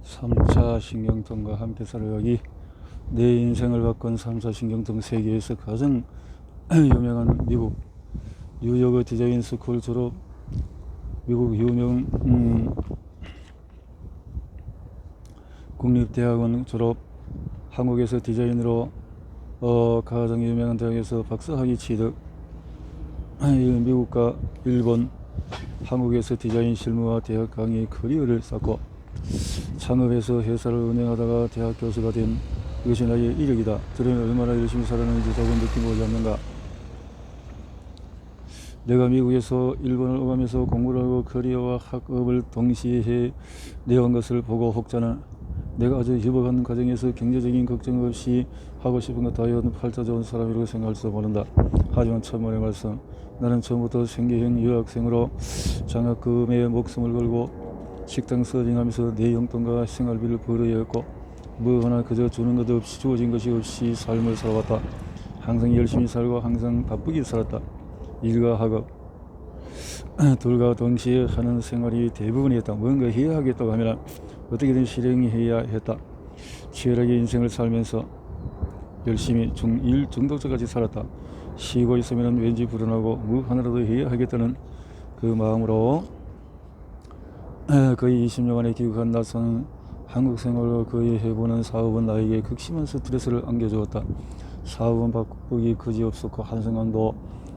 3차 신경통과 함께 살아가기. 내 인생을 바꾼 3차 신경통 세계에서 가장 유명한 미국 뉴욕 디자인 스쿨 졸업, 미국 유명 국립대학원 졸업, 한국에서 디자인으로 가장 유명한 대학에서 박사학위 취득, 미국과 일본, 한국에서 디자인 실무와 대학 강의 커리어를 쌓고 창업해서 회사를 운영하다가 대학 교수가 된 이것이 나의 이력이다. 들으면 얼마나 열심히 살았는지 조금 느끼고 오지 않는가. 내가 미국에서 일본을 오가면서 공부를 하고 커리어와 학업을 동시에 해내온 것을 보고 혹자는 내가 아주 희박한 과정에서 경제적인 걱정 없이 하고 싶은 것 다 해온 팔자 좋은 사람이라고 생각할지도 모른다. 하지만 천만의 말씀, 나는 처음부터 생계형 유학생으로 장학금에 목숨을 걸고 식당 서빙하면서 내 용돈과 생활비를 벌어야 했고 뭐 하나 그저 주는 것 없이 주어진 것이 없이 삶을 살아왔다. 항상 열심히 살고 항상 바쁘게 살았다. 일과 학업 둘과 동시에 하는 생활이 대부분이었다. 뭔가 해야 하겠다고 하면 어떻게든 실행해야 했다. 치열하게 인생을 살면서 열심히 일 중독자까지 살았다. 쉬고 있으면 왠지 불안하고 뭐 하나라도 해야 하겠다는 그 마음으로 거의 20년간의 귀국한 낯선 한국 생활과 거의 해보는 사업은 나에게 극심한 스트레스를 안겨주었다. 사업은 바꾸기 그지없었고 한순간도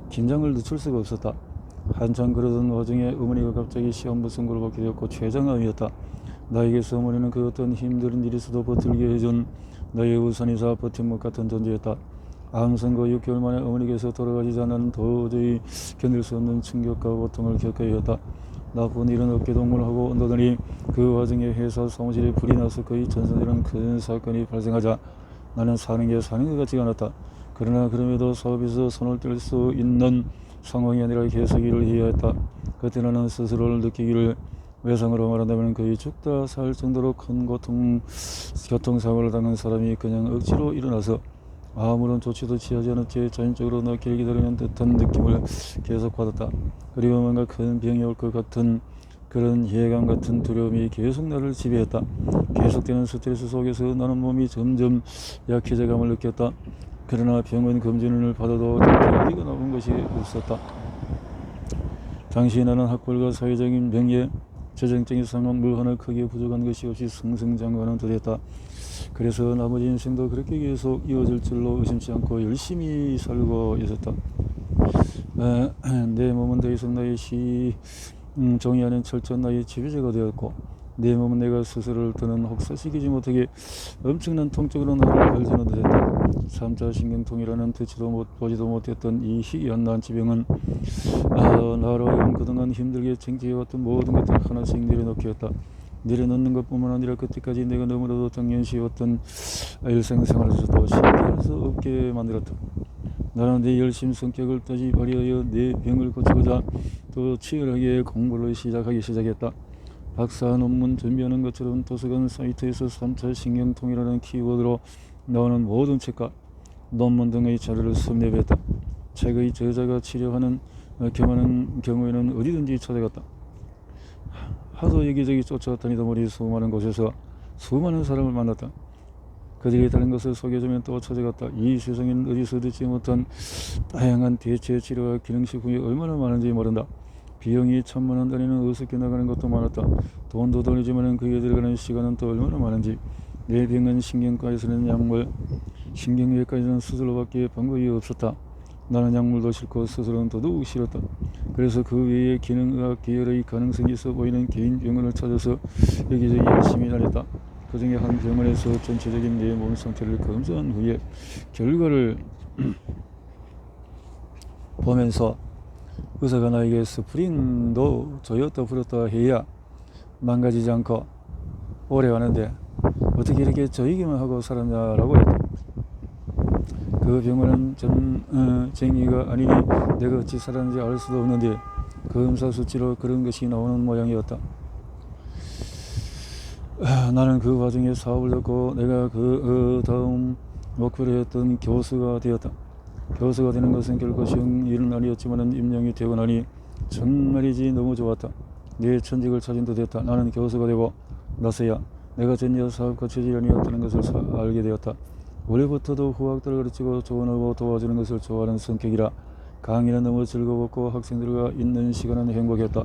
긴장을 늦출 수가 없었다. 한참 그러던 와중에 어머니가 갑자기 시험 선고를 받게 되었고 췌장암이었다. 나에게서 어머니는 그 어떤 힘든 일에서도 버틸게 해준 나의 우선이자 버팀목 같은 존재였다. 암 선고 6개월 만에 어머니께서 돌아가시자 나는 도저히 견딜 수 없는 충격과 고통을 겪어야 했다. 나쁜 일은 어깨동무를 하고 너더니 그 와중에 회사 사무실에 불이 나서 거의 전선이라는 큰 사건이 발생하자 나는 사는 게 사는 것 같지가 않았다. 그러나 그럼에도 사업에서 손을 뗄 수 있는 상황이 아니라 계속 일을 해야 했다. 그때 나는 스스로를 느끼기를 외상으로 말한다면 거의 죽다 살 정도로 큰 교통사고를 당한 사람이 그냥 억지로 일어나서 아무런 조치도 취하지 않은 채 자연적으로 낫기를 기다리는 듯한 느낌을 계속 받았다. 그리고 뭔가 큰 병이 올 것 같은 그런 예감 같은 두려움이 계속 나를 지배했다. 계속되는 스트레스 속에서 나는 몸이 점점 약해져감을 느꼈다. 그러나 병원 검진을 받아도 어디가 나온 것이 없었다. 당시 나는 학벌과 사회적인 명예, 재정적인 상황 뭐 하나 크게 부족한 것이 없이 승승장구하는 듯했다. 그래서 나머지 인생도 그렇게 계속 이어질 줄로 의심치 않고 열심히 살고 있었다. 내 몸은 더 이상 나의 정의하는 철저한 나의 지배자가 되었고 내 몸은 내가 스스로를 더는 혹사시키지 못하게 엄청난 통증으로 나를 걸지는 듯했다. 3차 신경통이라는 듣지도 보지도 못했던 이 희귀한 난치병은 나로 하여금 그동안 힘들게 챙겨왔던 모든 것들 하나씩 내려놓기였다. 내려놓는 것뿐만 아니라 그때까지 내가 너무나도 당연시했던 일생생활에서도 신기할 수 없게 만들었다. 나는 내 열심 성격을 다시 발휘하여 내 병을 고치고자 또 치열하게 공부를 시작했다. 박사 논문 준비하는 것처럼 도서관 사이트에서 3차 신경통이라는 키워드로 나오는 모든 책과 논문 등의 자료를 섭렵했다. 책의 저자가 치료하는 경하는 경우에는 어디든지 찾아갔다. 하도 여기저기 쫓아다니다 보니 수많은 곳에서 수많은 사람을 만났다. 그들이 다른 것을 소개해주면 또 찾아갔다. 이 세상에는 어디서 듣지 못한 다양한 대체 치료와 기능식품이 얼마나 많은지 모른다. 비용이 1000만원 단위는 어떻게 나가는 것도 많았다. 돈도 돈이지만 그에 들어가는 시간은 또 얼마나 많은지. 내 병은 신경과에서는 약물, 신경외과에서는 수술로밖에 방법이 없었다. 나는 약물도 싫고 수술은 더더욱 싫었다. 그래서 그 외에 기능의학 계열의 가능성이 있어 보이는 개인 병원을 찾아서 여기저기 열심히 다녔다. 그 중에 한 병원에서 전체적인 내 몸 상태를 검사한 후에 결과를 보면서 의사가 나에게 스프린도 조였다 풀었다 해야 망가지지 않고 오래 가는데 어떻게 이렇게 조이기만 하고 살았냐라고 했다. 그 병원은 전쟁이가 아니니 내가 어찌 살았는지 알 수도 없는데 검사 수치로 그런 것이 나오는 모양이었다. 나는 그 와중에 사업을 했고 내가 그 다음 목표로 했던 교수가 되었다. 교수가 되는 것은 결코 쉬운 일은 아니었지만 임명이 되고 나니 정말이지 너무 좋았다. 내 천직을 찾은 듯 했다. 나는 교수가 되고 나서야 내가 전혀 사업가 체질이 아니었다는 것을 알게 되었다. 원래부터도 후학들을 가르치고 조언하고 도와주는 것을 좋아하는 성격이라 강의는 너무 즐거웠고 학생들과 있는 시간은 행복했다.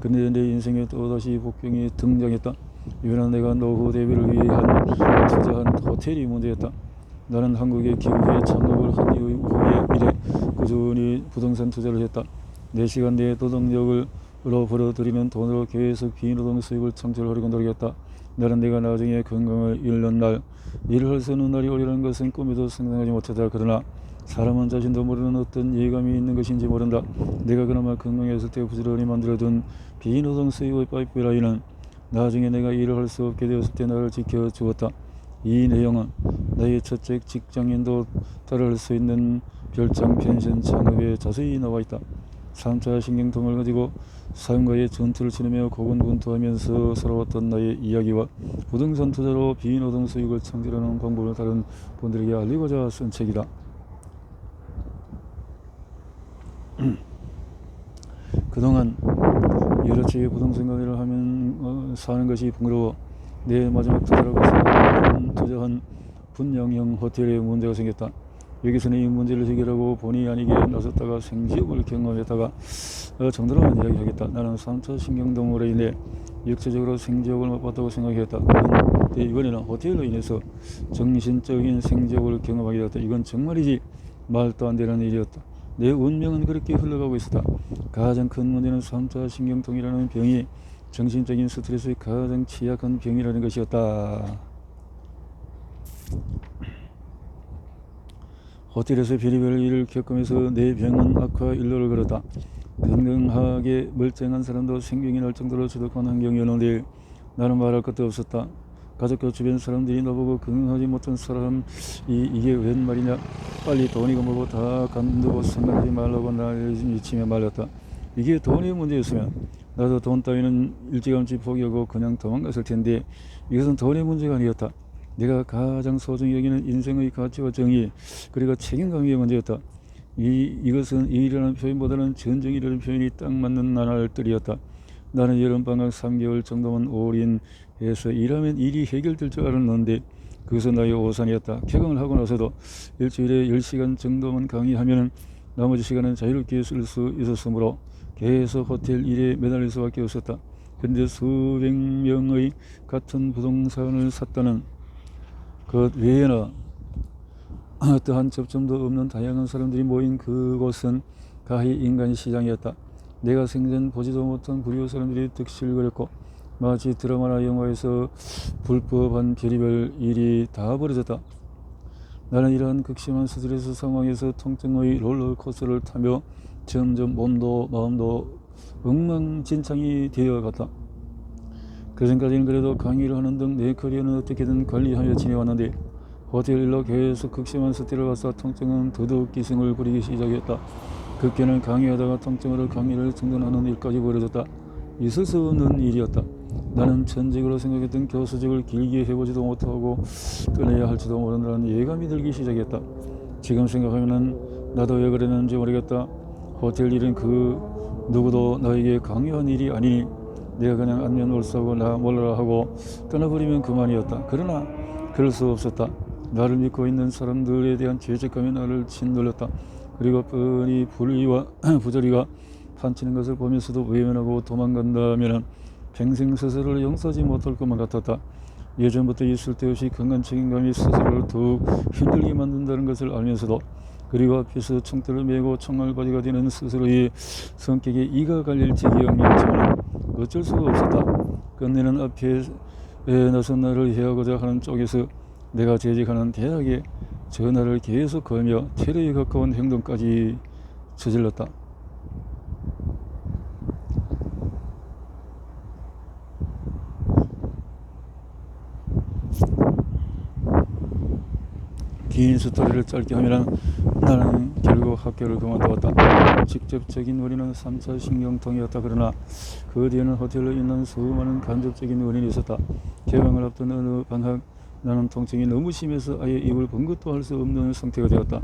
근데 내 인생에 또다시 복병이 등장했다. 이번엔 내가 노후 대비를 위한 투자한 호텔이 문제였다. 나는 한국에 기후에 창업을 한 이후에 이래 꾸준히 부동산 투자를 했다. 내 시간 내 노동력으로 벌어들이는 돈으로 계속 비노동 수익을 창출하려고 노력했다. 나는 내가 나중에 건강을 잃는 날, 일을 할 수 없는 날이 오리라는 것은 꿈에도 상상하지 못했다. 그러나 사람은 자신도 모르는 어떤 예감이 있는 것인지 모른다. 내가 그나마 건강했을 때 부지런히 만들어둔 비노동 수익의 파이프라인은 나중에 내가 일을 할 수 없게 되었을 때 나를 지켜주었다. 이 내용은 나의 첫째 직장인도 따라할 수 있는 별장 펜션 창업에 자세히 나와 있다. 3차 신경통을 가지고 사람과의 전투를 치르며 고군분투하면서 살아왔던 나의 이야기와 부동산 투자로 비노동 수익을 창출하는 방법을 다른 분들에게 알리고자 쓴 책이다. 그동안 여러 채의 부동산 거래를 하면 사는 것이 번거로워 내 마지막 투자라고 생각하는 투자한 분양형 호텔에 문제가 생겼다. 여기서는 이 문제를 해결하고 본의 아니게 나섰다가 생지옥을 경험했다가 정도로만 이야기하겠다. 나는 3차 신경통으로 인해 역사적으로 생지옥을 맛봤다고 생각했다. 그런데 이번에는 호텔로 인해서 정신적인 생지옥을 경험하게 되었다. 이건 정말이지 말도 안 되는 일이었다. 내 운명은 그렇게 흘러가고 있었다. 가장 큰 문제는 3차 신경통이라는 병이 정신적인 스트레스의 가장 취약한 병이라는 것이었다. 호텔에서 별의별 일을 겪으면서 내 병은 악화 일로를 걸었다. 건강하게 멀쩡한 사람도 생명이 날 정도로 주독한 환경이었는데 나는 말할 것도 없었다. 가족과 주변 사람들이 나보고 건강하지 못한 사람이 이게 웬 말이냐, 빨리 돈이고 뭐고 다 간두고 생각하지 말라고 날 미치며 말렸다. 이게 돈의 문제였으면 나도 돈 따위는 일찌감치 포기하고 그냥 도망갔을 텐데 이것은 돈의 문제가 아니었다. 내가 가장 소중히 여기는 인생의 가치와 정의, 그리고 책임감의 문제였다. 이것은 일이라는 표현보다는 전쟁이라는 표현이 딱 맞는 나날들이었다. 나는 여름방학 3개월 정도만 올인해서 일하면 일이 해결될 줄 알았는데 그것은 나의 오산이었다. 개강을 하고 나서도 일주일에 10시간 정도만 강의하면 나머지 시간은 자유롭게 쓸 수 있었으므로 계속 호텔 일에 매달릴 수밖에 없었다. 그런데 수백 명의 같은 부동산을 샀다는 것 외에나 어떠한 접점도 없는 다양한 사람들이 모인 그곳은 가히 인간 시장이었다. 내가 생전 보지도 못한 불효 사람들이 득실거렸고 마치 드라마나 영화에서 불법한 별의별 일이 다 벌어졌다. 나는 이러한 극심한 스트레스 상황에서 통증의 롤러코스터를 타며 점점 몸도 마음도 엉망진창이 되어갔다. 그전까지는 그래도 강의를 하는 등 내 커리어는 어떻게든 관리하며 지내왔는데 호텔 일로 계속 극심한 스트레스를 받아 통증은 더더욱 기승을 부리기 시작했다. 급기는 강의하다가 통증으로 강의를 중단하는 일까지 벌어졌다. 있을 수 없는 일이었다. 나는 전직으로 생각했던 교수직을 길게 해보지도 못하고 떠나야 할지도 모른다는 예감이 들기 시작했다. 지금 생각하면 나도 왜 그랬는지 모르겠다. 호텔 일은 그 누구도 나에게 강요한 일이 아니니 내가 그냥 안면월사하고 나 몰라라 하고 떠나버리면 그만이었다. 그러나 그럴 수 없었다. 나를 믿고 있는 사람들에 대한 죄책감이 나를 짓눌렸다. 그리고 뻔히 불의와 부조리가 판치는 것을 보면서도 외면하고 도망간다면 평생 스스로를 용서하지 못할 것만 같았다. 예전부터 있을 데 없이 강한 책임감이 스스로를 더욱 힘들게 만든다는 것을 알면서도 그리고 앞에서 총대를 메고 총알바지가 되는 스스로의 성격에 이가 갈릴 지경이었지만 어쩔 수가 없었다. 끝내는 앞에 나선 나를 해하고자 하는 쪽에서 내가 재직하는 대학에 전화를 계속 걸며 테러에 가까운 행동까지 저질렀다. 긴 스토리를 짧게 하면 나는 결국 학교를 그만두었다. 직접적인 원인은 3차 신경통이었다. 그러나 그 뒤에는 호텔로 인한 수많은 간접적인 원인이 있었다. 개강을 앞둔 어느 방학 나는 통증이 너무 심해서 아예 입을 번 것도 할 수 없는 상태가 되었다.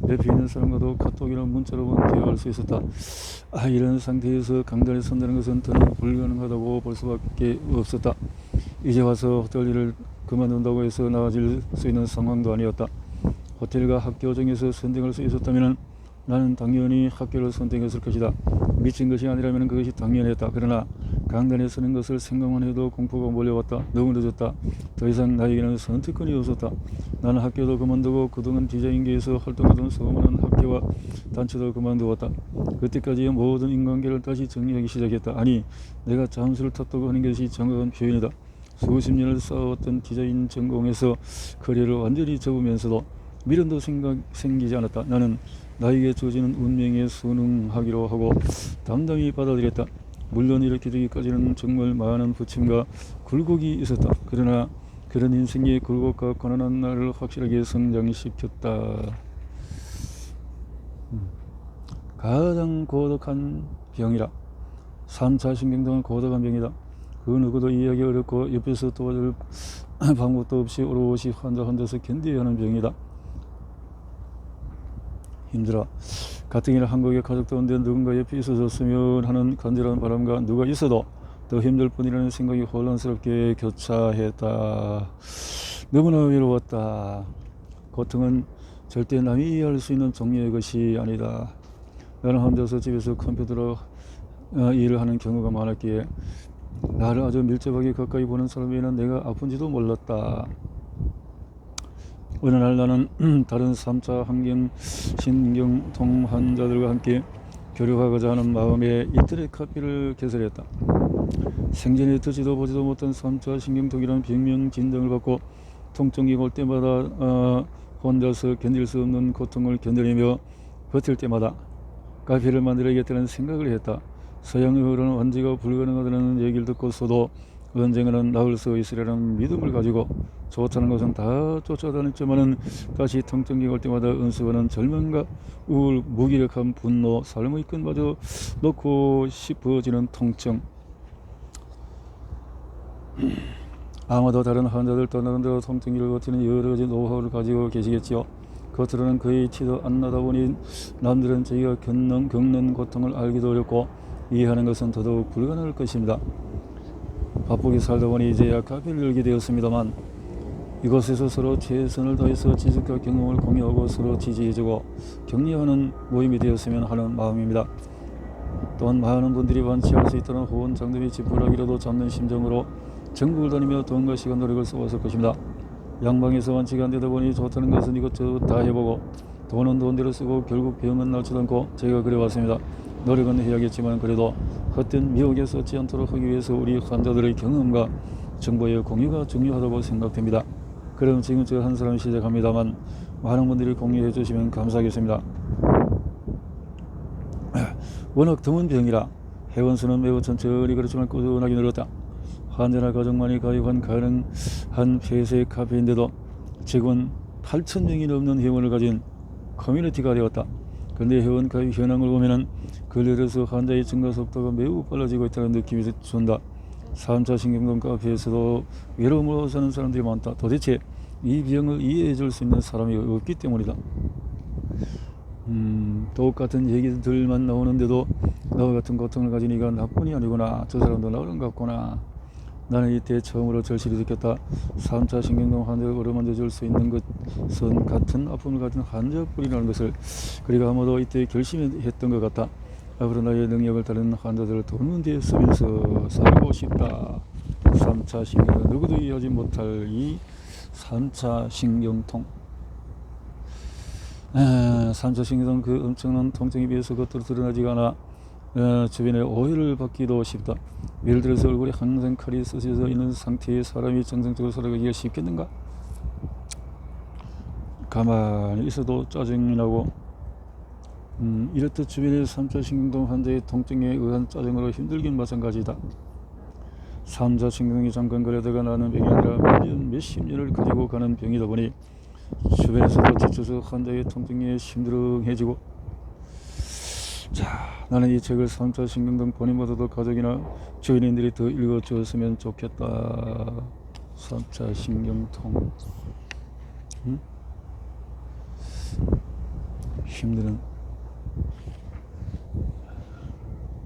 옆에 있는 사람과도 카톡이나 문자로만 대화할 수 있었다. 이런 상태에서 강단에 선다는 것은 더는 불가능하다고 볼 수밖에 없었다. 이제 와서 호텔 일을 그만둔다고 해서 나아질 수 있는 상황도 아니었다. 호텔과 학교 중에서 선택할 수 있었다면 나는 당연히 학교를 선택했을 것이다. 미친 것이 아니라면 그것이 당연했다. 그러나 강단에 서는 것을 생각만 해도 공포가 몰려왔다. 너무 늦었다. 더 이상 나에게는 선택권이 없었다. 나는 학교도 그만두고 그동안 디자인계에서 활동하던 수많은 학교와 단체도 그만두었다. 그때까지의 모든 인간관계를 다시 정리하기 시작했다. 아니, 내가 잠수를 탔다고 하는 것이 정확한 표현이다. 수십 년을 쌓아왔던 디자인 전공에서 커리어를 완전히 접으면서도 미련도 생기지 않았다. 나는 나에게 주어지는 운명에 순응하기로 하고 담담히 받아들였다. 물론 이렇게 되기까지는 정말 많은 부침과 굴곡이 있었다. 그러나 그런 인생의 굴곡과 고난한 나를 확실하게 성장시켰다. 가장 고독한 병이라. 3차 신경통은 고독한 병이다. 그 누구도 이해하기 어렵고 옆에서 도와줄 방법도 없이 오롯이 혼자서 견뎌야 하는 병이다. 힘들어. 같은 일 한국에 가족도 없는데 누군가 옆에 있어줬으면 하는 간절한 바람과 누가 있어도 더 힘들 뿐이라는 생각이 혼란스럽게 교차했다. 너무나 외로웠다. 고통은 절대 남이 이해할 수 있는 종류의 것이 아니다. 나는 혼자서 집에서 컴퓨터로 일을 하는 경우가 많았기에 나를 아주 밀접하게 가까이 보는 사람에게는 내가 아픈지도 몰랐다. 어느 날 나는 다른 3차 신경통 환자들과 함께 교류하고자 하는 마음에 인터넷 카페를 개설했다. 생전에 듣지도 보지도 못한 3차 신경통이라는 병명 진단을 받고 통증이 올 때마다 혼자서 견딜 수 없는 고통을 견디며 버틸 때마다 카페를 만들어야겠다는 생각을 했다. 서양의학으로는 완치가 불가능하다는 얘기를 듣고서도 언젠가는 나을 수 있으리라는 믿음을 가지고 좋다는 것은 다 쫓아다녔지만은 다시 통증이 올 때마다 은수하는 절망과 우울, 무기력한 분노, 삶의 끝마저 놓고 싶어지는 통증. 아마도 다른 환자들 떠나는 대로 통증기를 버티는 여러 가지 노하우를 가지고 계시겠지요. 겉으로는 거의 티도 안 나다 보니 남들은 저희가 겪는 고통을 알기도 어렵고 이해하는 것은 더더욱 불가능할 것입니다. 바쁘게 살다 보니 이제야 카페를 열게 되었습니다만 이곳에서 서로 최선을 다해서 지식과 경험을 공유하고 서로 지지해주고 격려하는 모임이 되었으면 하는 마음입니다. 또한 많은 분들이 완치할 수 있다는 호언 장담이 지푸라기라도 잡는 심정으로 전국을 다니며 돈과 시간 노력을 쏘았을 것입니다. 양방에서 완치가 안되다 보니 좋다는 것은 이것저것 다 해보고 돈은 돈대로 쓰고 결국 병은 낫지도 않고 제가 그래왔습니다. 노력은 해야겠지만 그래도 헛된 미혹에 쏟지 않도록 하기 위해서 우리 환자들의 경험과 정보의 공유가 중요하다고 생각됩니다. 그럼 지금 저 한 사람 시작합니다만 많은 분들이 공유해 주시면 감사하겠습니다. 워낙 드문 병이라 회원수는 매우 천천히 그렇지만 꾸준하게 늘었다. 환자나 가족만이 가입한 가능한 폐쇄 카페인데도 지금은 8,000명이 넘는 회원을 가진 커뮤니티가 되었다. 그런데 회원 가입 현황을 보면은 근래로서 환자의 증가 속도가 매우 빨라지고 있다는 느낌이 든다. 3차 신경통 카페에서도 외로움으로 사는 사람들이 많다. 도대체 이 병을 이해해 줄 수 있는 사람이 없기 때문이다. 똑같은 얘기들만 나오는데도 나와 같은 고통을 가진 이가 나뿐이 아니구나. 저 사람도 나랑 같구나. 나는 이때 처음으로 절실히 느꼈다. 3차 신경통 환자를 어루만져 줄 수 있는 것은 같은 아픔을 가진 환자뿐이라는 것을. 그리고 아마도 이때 결심했던 것 같다. 앞으로 나의 능력을 다른 환자들을 돕는 데 쓰면서 살고 싶다. 3차 신경통, 누구도 이해하지 못할 이 3차 신경통. 3차 신경통 그 엄청난 통증에 비해서 겉으로 드러나지가 않아 주변에 오해를 받기도 쉽다. 예를 들어서 얼굴에 항상 칼이 쓰여져 있는 상태의 사람이 정상적으로 살아가기가 쉽겠는가? 가만히 있어도 짜증이 나고 이렇듯 주변의 3차 신경통 환자의 통증에 의한 짜증으로 힘들긴 마찬가지다. 3차 신경통이 잠깐 걸려다가 나는 병이 아니라 몇 년, 몇십 년을 가지고 가는 병이다 보니 주변에서도 지쳐서 환자의 통증에 심드렁해지고. 자, 나는 이 책을 3차 신경통 본인보다도 가족이나 주변인들이 더 읽어주었으면 좋겠다. 3차 신경통. 힘드는